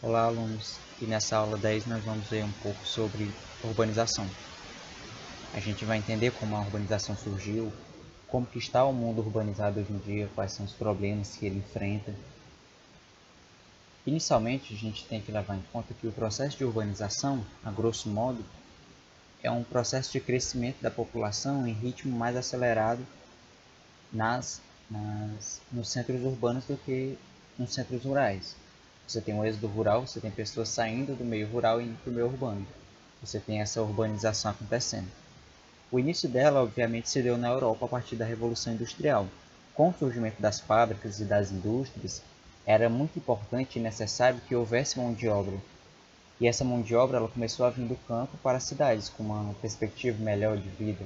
Olá, alunos, e nessa aula 10 nós vamos ver um pouco sobre urbanização. A gente vai entender como a urbanização surgiu, como que está o mundo urbanizado hoje em dia, quais são os problemas que ele enfrenta. Inicialmente, a gente tem que levar em conta que o processo de urbanização, a grosso modo, é um processo de crescimento da população em ritmo mais acelerado nos centros urbanos do que nos centros rurais. Você tem um êxodo rural, você tem pessoas saindo do meio rural e indo para o meio urbano. Você tem essa urbanização acontecendo. O início dela, obviamente, se deu na Europa a partir da Revolução Industrial. Com o surgimento das fábricas e das indústrias, era muito importante e necessário que houvesse mão de obra. E essa mão de obra ela começou a vir do campo para as cidades, com uma perspectiva melhor de vida.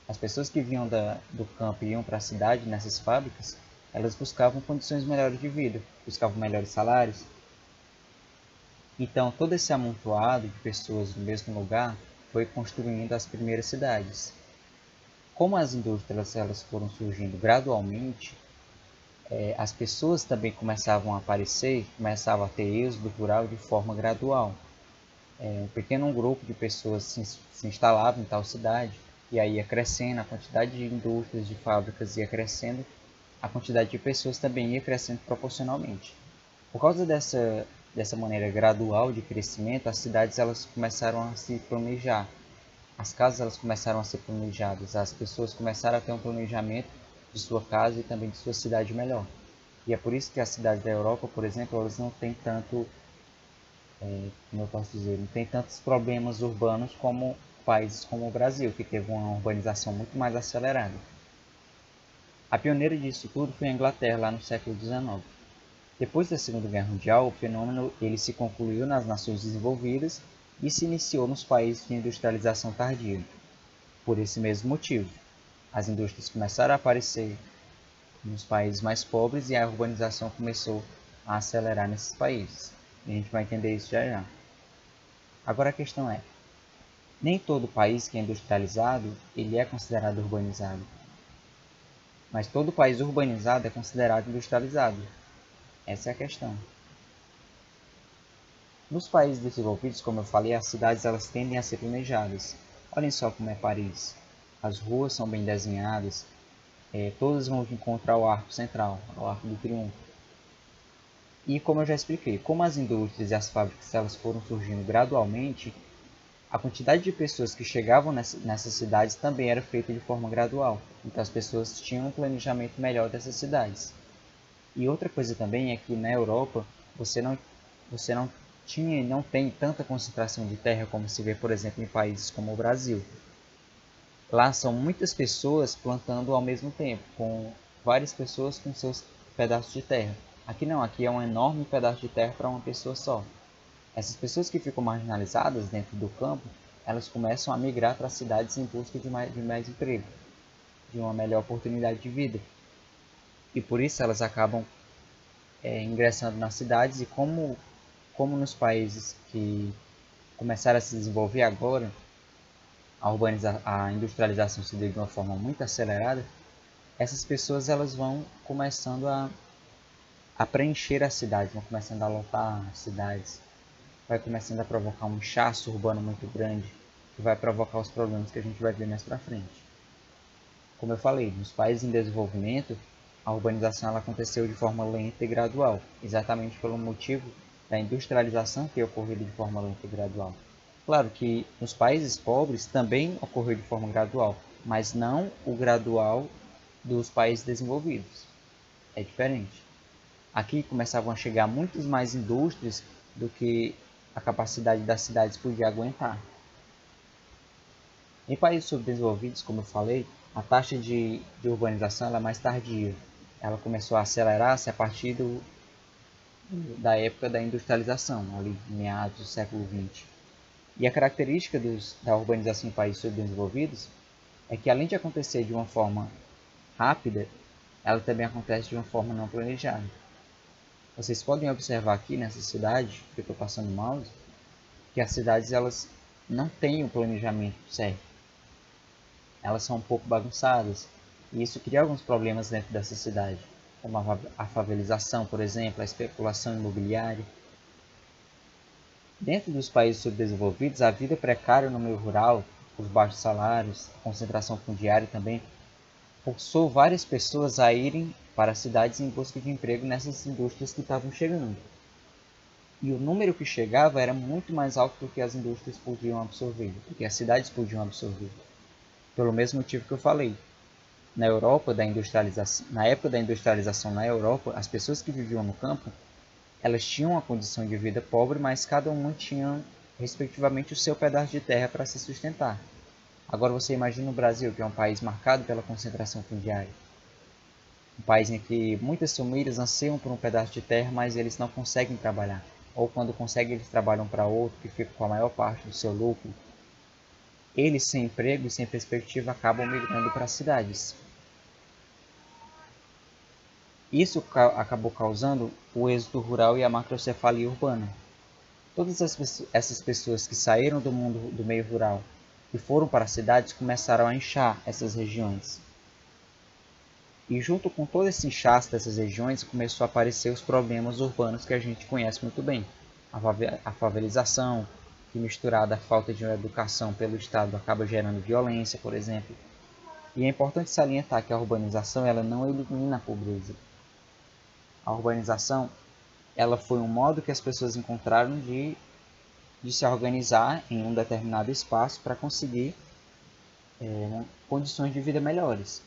As pessoas que vinham do campo e iam para a cidade, nessas fábricas, elas buscavam condições melhores de vida, buscavam melhores salários. Então, todo esse amontoado de pessoas no mesmo lugar foi construindo as primeiras cidades. Como as indústrias elas foram surgindo gradualmente, as pessoas também começavam a aparecer, começavam a ter êxodo rural de forma gradual. Um pequeno grupo de pessoas se instalava em tal cidade, e aí ia crescendo, a quantidade de indústrias, de fábricas ia crescendo, a quantidade de pessoas também ia crescendo proporcionalmente. Por causa dessa maneira gradual de crescimento, as cidades elas começaram a se planejar, as casas elas começaram a ser planejadas, as pessoas começaram a ter um planejamento de sua casa e também de sua cidade melhor. E é por isso que as cidades da Europa, por exemplo, elas não têm tanto, como eu posso dizer, não tem tantos problemas urbanos como países como o Brasil, que teve uma urbanização muito mais acelerada. A pioneira disso tudo foi a Inglaterra, lá no século XIX. Depois da Segunda Guerra Mundial, o fenômeno ele se concluiu nas nações desenvolvidas e se iniciou nos países de industrialização tardia. Por esse mesmo motivo, as indústrias começaram a aparecer nos países mais pobres e a urbanização começou a acelerar nesses países. E a gente vai entender isso já já. Agora a questão é, nem todo país que é industrializado ele é considerado urbanizado, mas todo país urbanizado é considerado industrializado. Essa é a questão. Nos países desenvolvidos, como eu falei, as cidades elas tendem a ser planejadas. Olhem só como é Paris. As ruas são bem desenhadas, todas vão encontrar o arco central, o arco do triunfo. E como eu já expliquei, como as indústrias e as fábricas elas foram surgindo gradualmente, a quantidade de pessoas que chegavam nessas cidades também era feita de forma gradual. Então as pessoas tinham um planejamento melhor dessas cidades. E outra coisa também é que na Europa você não tinha e não tem tanta concentração de terra como se vê, por exemplo, em países como o Brasil. Lá são muitas pessoas plantando ao mesmo tempo, com várias pessoas com seus pedaços de terra. Aqui não, aqui é um enorme pedaço de terra para uma pessoa só. Essas pessoas que ficam marginalizadas dentro do campo, elas começam a migrar para as cidades em busca de mais emprego, de uma melhor oportunidade de vida. E por isso elas acabam ingressando nas cidades e como nos países que começaram a se desenvolver agora, a industrialização se deu de uma forma muito acelerada, essas pessoas elas vão começando a preencher as cidades, vão começando a lotar as cidades, vai começando a provocar um inchaço urbano muito grande, que vai provocar os problemas que a gente vai ver mais para frente. Como eu falei, nos países em desenvolvimento, a urbanização ela aconteceu de forma lenta e gradual, exatamente pelo motivo da industrialização ter ocorrido de forma lenta e gradual. Claro que nos países pobres também ocorreu de forma gradual, mas não o gradual dos países desenvolvidos. É diferente. Aqui começavam a chegar muitas mais indústrias do que a capacidade das cidades podia aguentar. Em países subdesenvolvidos, como eu falei, a taxa de urbanização é mais tardia. Ela começou a acelerar-se a partir da época da industrialização, ali meados do século XX. E a característica da urbanização em países subdesenvolvidos é que, além de acontecer de uma forma rápida, ela também acontece de uma forma não planejada. Vocês podem observar aqui nessa cidade, que eu estou passando o mouse, que as cidades elas não têm o planejamento certo. Elas são um pouco bagunçadas, e isso cria alguns problemas dentro dessa cidade, como a favelização, por exemplo, a especulação imobiliária. Dentro dos países subdesenvolvidos, a vida precária no meio rural, os baixos salários, a concentração fundiária também, forçou várias pessoas a irem para as cidades em busca de emprego nessas indústrias que estavam chegando. E o número que chegava era muito mais alto do que as indústrias podiam absorver, do que as cidades podiam absorver. Pelo mesmo motivo que eu falei. Na Europa, na época da industrialização na Europa, as pessoas que viviam no campo, elas tinham uma condição de vida pobre, mas cada uma tinha, respectivamente, o seu pedaço de terra para se sustentar. Agora você imagina o Brasil, que é um país marcado pela concentração fundiária. Um país em que muitas famílias anseiam por um pedaço de terra, mas eles não conseguem trabalhar. Ou quando conseguem, eles trabalham para outro, que fica com a maior parte do seu lucro. Eles, sem emprego e sem perspectiva, acabam migrando para as cidades. Isso acabou causando o êxodo rural e a macrocefalia urbana. Todas essas pessoas que saíram do mundo do meio rural e foram para as cidades começaram a inchar essas regiões. E junto com todo esse inchaço dessas regiões começou a aparecer os problemas urbanos que a gente conhece muito bem. A favelização, que misturada à falta de educação pelo Estado acaba gerando violência, por exemplo. E é importante salientar que a urbanização ela não elimina a pobreza. A urbanização ela foi um modo que as pessoas encontraram de se organizar em um determinado espaço para conseguir condições de vida melhores.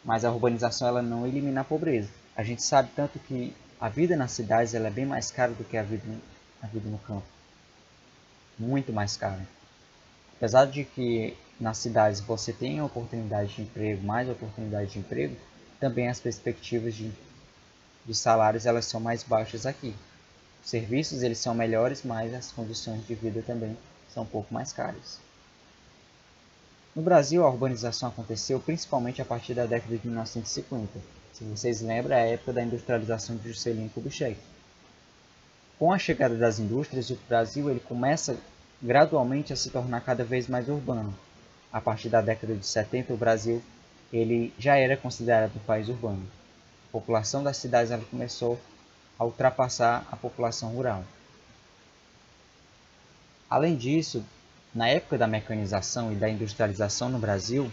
Mas a urbanização ela não elimina a pobreza. A gente sabe tanto que a vida nas cidades ela é bem mais cara do que a vida no campo. Muito mais cara. Apesar de que nas cidades você tem oportunidade de emprego, mais oportunidade de emprego, também as perspectivas de salários elas são mais baixas aqui. Os serviços eles são melhores, mas as condições de vida também são um pouco mais caras. No Brasil, a urbanização aconteceu principalmente a partir da década de 1950. Se vocês lembram, é a época da industrialização de Juscelino Kubitschek. Com a chegada das indústrias, o Brasil ele começa gradualmente a se tornar cada vez mais urbano. A partir da década de 70, o Brasil ele já era considerado um país urbano. A população das cidades ela começou a ultrapassar a população rural. Além disso, na época da mecanização e da industrialização no Brasil,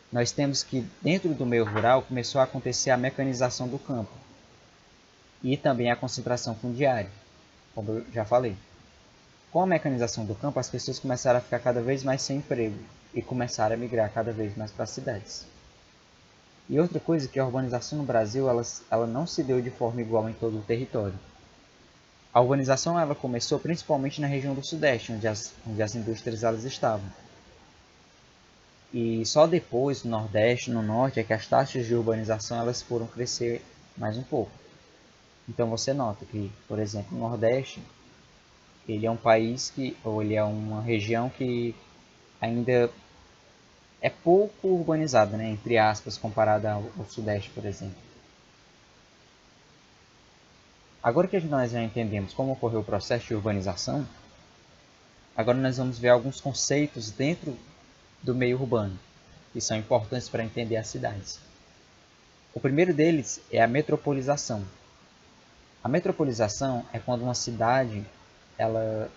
nós temos que dentro do meio rural começou a acontecer a mecanização do campo e também a concentração fundiária, como eu já falei. Com a mecanização do campo, as pessoas começaram a ficar cada vez mais sem emprego e começaram a migrar cada vez mais para as cidades. E outra coisa é que a urbanização no Brasil ela não se deu de forma igual em todo o território. A urbanização ela começou principalmente na região do Sudeste, onde as indústrias elas estavam. E só depois, no Nordeste, no Norte, é que as taxas de urbanização elas foram crescer mais um pouco. Então você nota que, por exemplo, o Nordeste, ele é um país ou ele é uma região que ainda é pouco urbanizada, né, entre aspas, comparada ao Sudeste, por exemplo. Agora que nós já entendemos como ocorreu o processo de urbanização, agora nós vamos ver alguns conceitos dentro do meio urbano, que são importantes para entender as cidades. O primeiro deles é a metropolização. A metropolização é quando uma cidade ela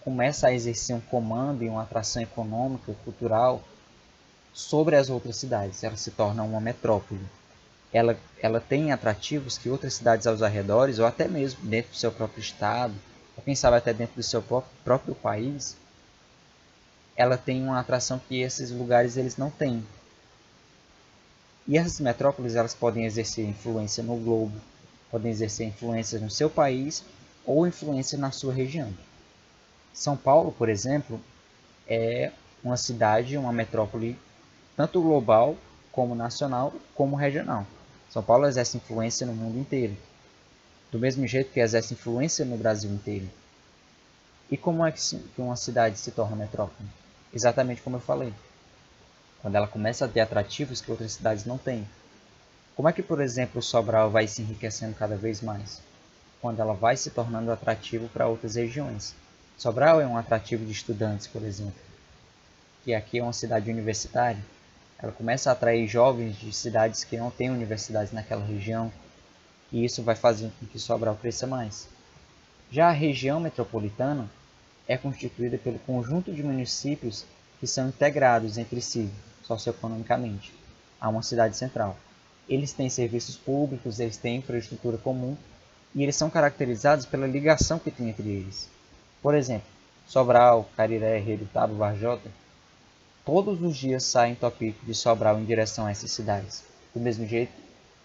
começa a exercer um comando e uma atração econômica, cultural sobre as outras cidades. Ela se torna uma metrópole. Ela tem atrativos que outras cidades aos arredores, ou até mesmo dentro do seu próprio estado, ou quem sabe até dentro do seu próprio país, ela tem uma atração que esses lugares eles não têm. E essas metrópoles elas podem exercer influência no globo, podem exercer influência no seu país ou influência na sua região. São Paulo, por exemplo, é uma cidade, uma metrópole tanto global como nacional como regional. São Paulo exerce influência no mundo inteiro, do mesmo jeito que exerce influência no Brasil inteiro. E como é que uma cidade se torna metrópole? Exatamente como eu falei. Quando ela começa a ter atrativos que outras cidades não têm. Como é que, por exemplo, Sobral vai se enriquecendo cada vez mais? Quando ela vai se tornando atrativo para outras regiões. Sobral é um atrativo de estudantes, por exemplo, que aqui é uma cidade universitária. Ela começa a atrair jovens de cidades que não têm universidades naquela região, e isso vai fazer com que Sobral cresça mais. Já a região metropolitana é constituída pelo conjunto de municípios que são integrados entre si, socioeconomicamente, a uma cidade central. Eles têm serviços públicos, eles têm infraestrutura comum e eles são caracterizados pela ligação que tem entre eles. Por exemplo, Sobral, Cariré, Redutaba, Varjota, todos os dias saem Topico de Sobral em direção a essas cidades, do mesmo jeito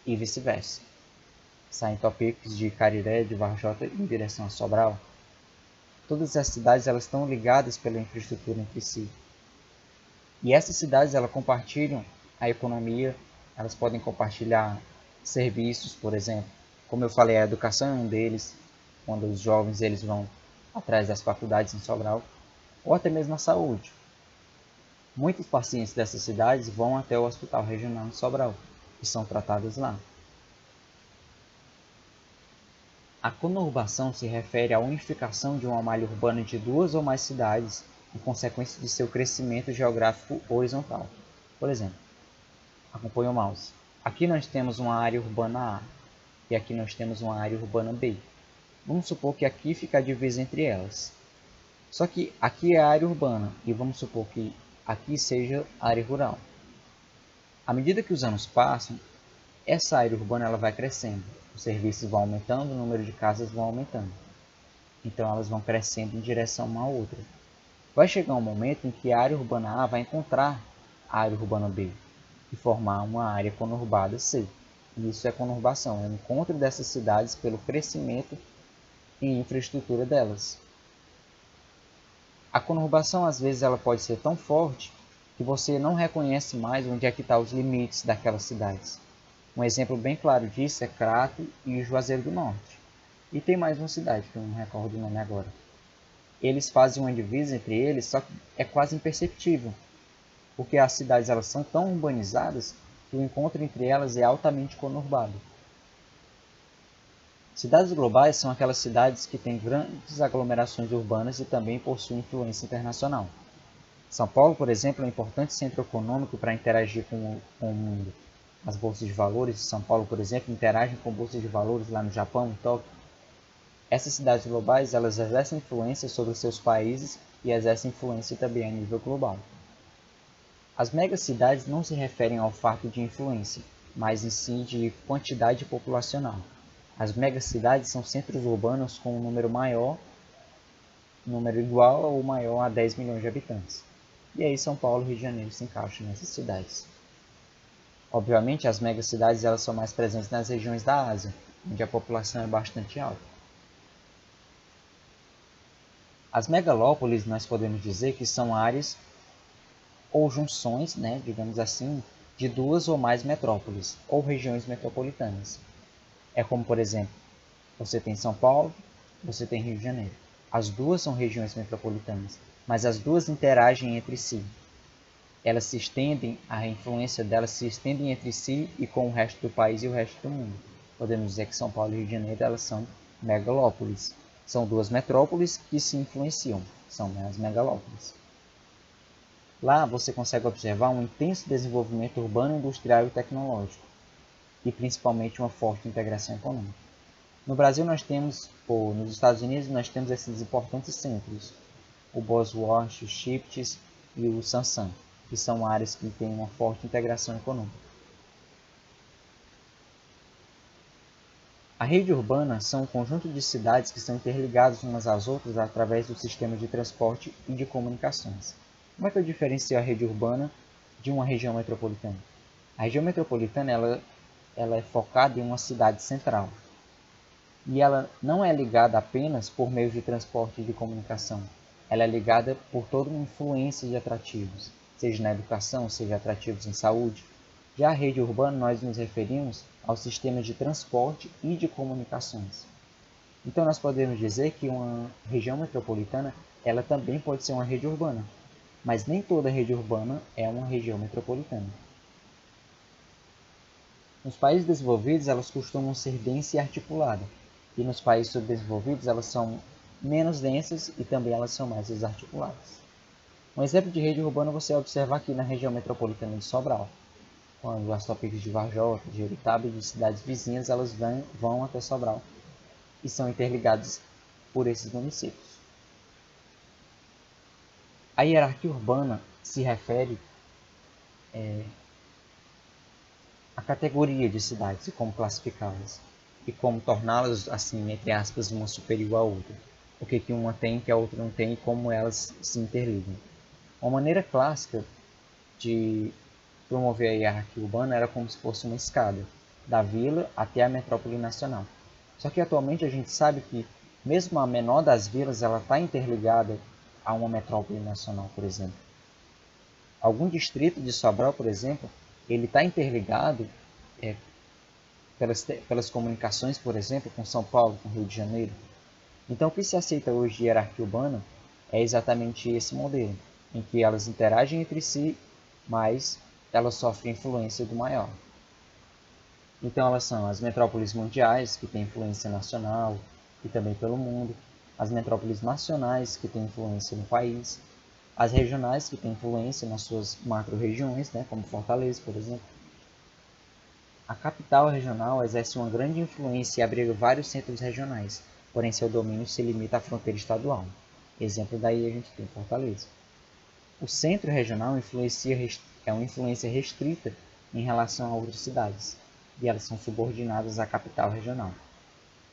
e vice-versa. Saem Topicos de Cariré, de Varjota em direção a Sobral. Todas as cidades elas estão ligadas pela infraestrutura entre si. E essas cidades elas compartilham a economia, elas podem compartilhar serviços, por exemplo. Como eu falei, a educação é um deles, quando os jovens eles vão atrás das faculdades em Sobral, ou até mesmo a saúde. Muitos pacientes dessas cidades vão até o Hospital Regional em Sobral e são tratados lá. A conurbação se refere à unificação de uma malha urbana de duas ou mais cidades em consequência de seu crescimento geográfico horizontal. Por exemplo, acompanhe o mouse. Aqui nós temos uma área urbana A e aqui nós temos uma área urbana B. Vamos supor que aqui fica a divisa entre elas. Só que aqui é a área urbana e vamos supor que aqui seja a área rural. À medida que os anos passam, essa área urbana ela vai crescendo. Os serviços vão aumentando, o número de casas vão aumentando. Então elas vão crescendo em direção uma à outra. Vai chegar um momento em que a área urbana A vai encontrar a área urbana B e formar uma área conurbada C. E isso é conurbação, é o encontro dessas cidades pelo crescimento em infraestrutura delas. A conurbação às vezes ela pode ser tão forte que você não reconhece mais onde é que estão os limites daquelas cidades. Um exemplo bem claro disso é Crato e Juazeiro do Norte. E tem mais uma cidade, que eu não recordo o nome agora. Eles fazem uma divisa entre eles, só que é quase imperceptível, porque as cidades elas são tão urbanizadas que o encontro entre elas é altamente conurbado. Cidades globais são aquelas cidades que têm grandes aglomerações urbanas e também possuem influência internacional. São Paulo, por exemplo, é um importante centro econômico para interagir com o mundo. As bolsas de valores de São Paulo, por exemplo, interagem com bolsas de valores lá no Japão, em Tóquio. Essas cidades globais elas exercem influência sobre os seus países e exercem influência também a nível global. As megacidades não se referem ao fato de influência, mas em si de quantidade populacional. As megacidades são centros urbanos com um número igual ou maior a 10 milhões de habitantes. E aí São Paulo e Rio de Janeiro se encaixam nessas cidades. Obviamente, as megacidades elas são mais presentes nas regiões da Ásia, onde a população é bastante alta. As megalópolis nós podemos dizer que são áreas ou junções, digamos assim, de duas ou mais metrópoles ou regiões metropolitanas. É como, por exemplo, você tem São Paulo, você tem Rio de Janeiro. As duas são regiões metropolitanas, mas as duas interagem entre si. Elas se estendem, a influência delas se estendem entre si e com o resto do país e o resto do mundo. Podemos dizer que São Paulo e Rio de Janeiro elas são megalópolis. São duas metrópoles que se influenciam, são as megalópolis. Lá você consegue observar um intenso desenvolvimento urbano, industrial e tecnológico, e principalmente uma forte integração econômica. No Brasil nós temos, ou nos Estados Unidos nós temos esses importantes centros, o Bosworth, o Chips e o Sansan, que são áreas que têm uma forte integração econômica. A rede urbana são um conjunto de cidades que são interligadas umas às outras através do sistema de transporte e de comunicações. Como é que eu diferencio a rede urbana de uma região metropolitana? A região metropolitana ela é focada em uma cidade central. E ela não é ligada apenas por meio de transporte e de comunicação. Ela é ligada por toda uma influência de atrativos, seja na educação, seja atrativos em saúde. Já a rede urbana nós nos referimos ao sistema de transporte e de comunicações. Então nós podemos dizer que uma região metropolitana ela também pode ser uma rede urbana, mas nem toda rede urbana é uma região metropolitana. Nos países desenvolvidos elas costumam ser densa e articulada, e nos países subdesenvolvidos elas são menos densas e também elas são mais desarticuladas. Um exemplo de rede urbana você observa aqui na região metropolitana de Sobral, quando as Topicos de Varjota, de Eritaba e de cidades vizinhas elas vão até Sobral e são interligadas por esses municípios. A hierarquia urbana se refere à categoria de cidades e como classificá-las, e como torná-las, assim, entre aspas, uma superior à outra. O que uma tem que a outra não tem e como elas se interligam. Uma maneira clássica de promover a hierarquia urbana era como se fosse uma escada, da vila até a metrópole nacional. Só que atualmente a gente sabe que mesmo a menor das vilas ela está interligada a uma metrópole nacional, por exemplo. Algum distrito de Sobral, por exemplo, ele está interligado pelas comunicações, por exemplo, com São Paulo, com Rio de Janeiro. Então, o que se aceita hoje de hierarquia urbana é exatamente esse modelo, em que elas interagem entre si, mas elas sofrem influência do maior. Então, elas são as metrópoles mundiais, que têm influência nacional e também pelo mundo, as metrópoles nacionais, que têm influência no país, as regionais, que têm influência nas suas macro-regiões, né, como Fortaleza, por exemplo. A capital regional exerce uma grande influência e abriga vários centros regionais, porém seu domínio se limita à fronteira estadual. Exemplo daí a gente tem Fortaleza. O centro regional é uma influência restrita em relação a outras cidades, e elas são subordinadas à capital regional.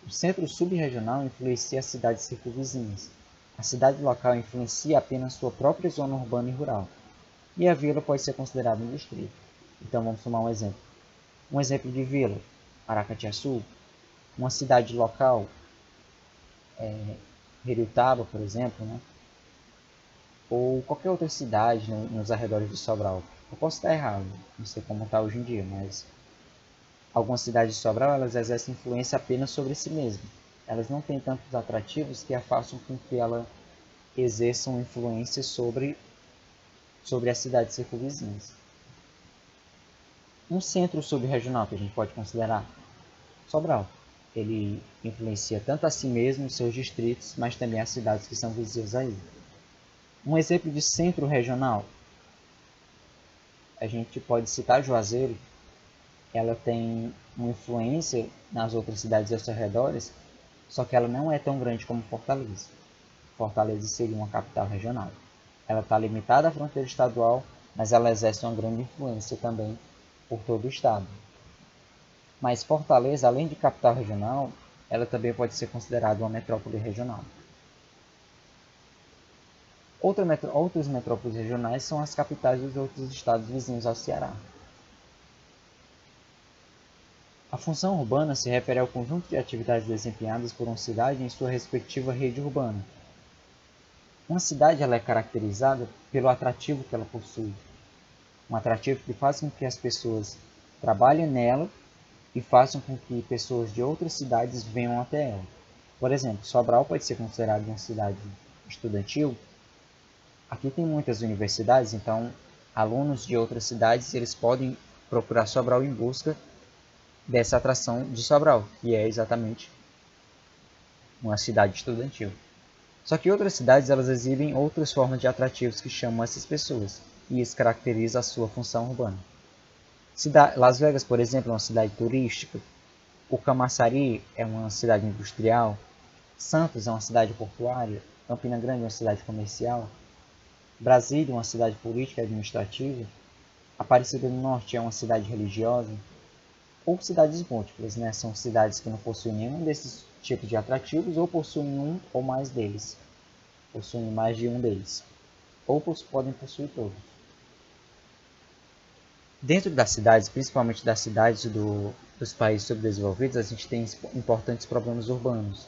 O centro subregional influencia as cidades circunvizinhas. A cidade local influencia apenas sua própria zona urbana e rural, e a vila pode ser considerada um distrito. Então vamos tomar um exemplo. Um exemplo de vila, Aracatiaçu, uma cidade local, Heriotaba, por exemplo, né? Ou qualquer outra cidade nos arredores de Sobral. Eu posso estar errado, não sei como está hoje em dia, mas algumas cidades de Sobral elas exercem influência apenas sobre si mesmas. Elas não têm tantos atrativos que a façam com que ela exerçam influência sobre as cidades circunvizinhas. Um centro subregional que a gente pode considerar Sobral. Ele influencia tanto a si mesmo, seus distritos, mas também as cidades que são vizinhas a ele. Um exemplo de centro regional, a gente pode citar Juazeiro. Ela tem uma influência nas outras cidades ao seu redor, só que ela não é tão grande como Fortaleza. Fortaleza seria uma capital regional. Ela está limitada à fronteira estadual, mas ela exerce uma grande influência também por todo o estado. Mas Fortaleza, além de capital regional, ela também pode ser considerada uma metrópole regional. Outras metrópoles regionais são as capitais dos outros estados vizinhos ao Ceará. A função urbana se refere ao conjunto de atividades desempenhadas por uma cidade em sua respectiva rede urbana. Uma cidade ela é caracterizada pelo atrativo que ela possui, um atrativo que faz com que as pessoas trabalhem nela e façam com que pessoas de outras cidades venham até ela. Por exemplo, Sobral pode ser considerada uma cidade estudantil. Aqui tem muitas universidades, então alunos de outras cidades eles podem procurar Sobral em busca dessa atração de Sobral, que é exatamente uma cidade estudantil. Só que outras cidades elas exibem outras formas de atrativos que chamam essas pessoas, e isso caracteriza a sua função urbana. Las Vegas, por exemplo, é uma cidade turística. O Camaçari é uma cidade industrial. Santos é uma cidade portuária. Campina Grande é uma cidade comercial. Brasília é uma cidade política e administrativa. Aparecida do Norte é uma cidade religiosa. Ou cidades múltiplas, né? São cidades que não possuem nenhum desses tipos de atrativos ou possuem um ou mais deles. Possuem mais de um deles. Ou podem possuir todos. Dentro das cidades, principalmente das cidades dos países subdesenvolvidos, a gente tem importantes problemas urbanos.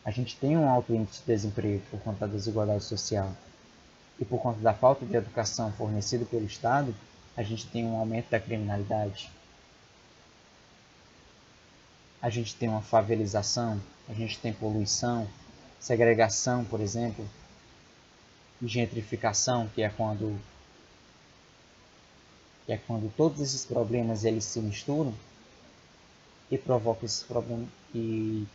A gente tem um alto índice de desemprego por conta da desigualdade social. E por conta da falta de educação fornecida pelo Estado, a gente tem um aumento da criminalidade. A gente tem uma favelização, a gente tem poluição, segregação, por exemplo, e gentrificação, que é quando todos esses problemas eles se misturam e provocam esses problemas e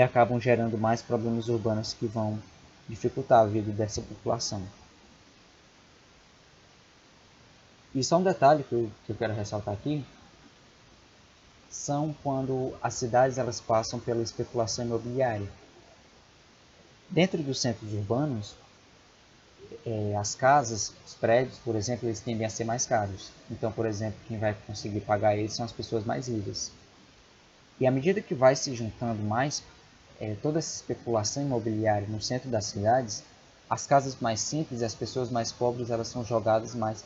acabam gerando mais problemas urbanos que vão dificultar a vida dessa população. E só um detalhe que eu quero ressaltar aqui, são quando as cidades elas passam pela especulação imobiliária. Dentro dos centros urbanos, as casas, os prédios, por exemplo, eles tendem a ser mais caros. Então, por exemplo, quem vai conseguir pagar eles são as pessoas mais ricas. E à medida que vai se juntando mais toda essa especulação imobiliária no centro das cidades, as casas mais simples e as pessoas mais pobres elas são jogadas mais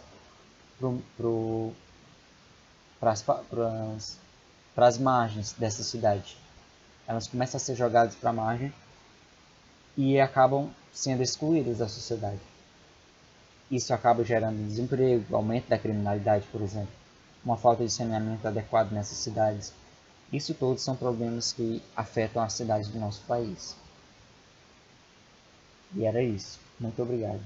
para as margens dessa cidade. Elas começam a ser jogadas para a margem e acabam sendo excluídas da sociedade. Isso acaba gerando desemprego, aumento da criminalidade, por exemplo, uma falta de saneamento adequado nessas cidades. Isso todos são problemas que afetam as cidades do nosso país. E era isso. Muito obrigado.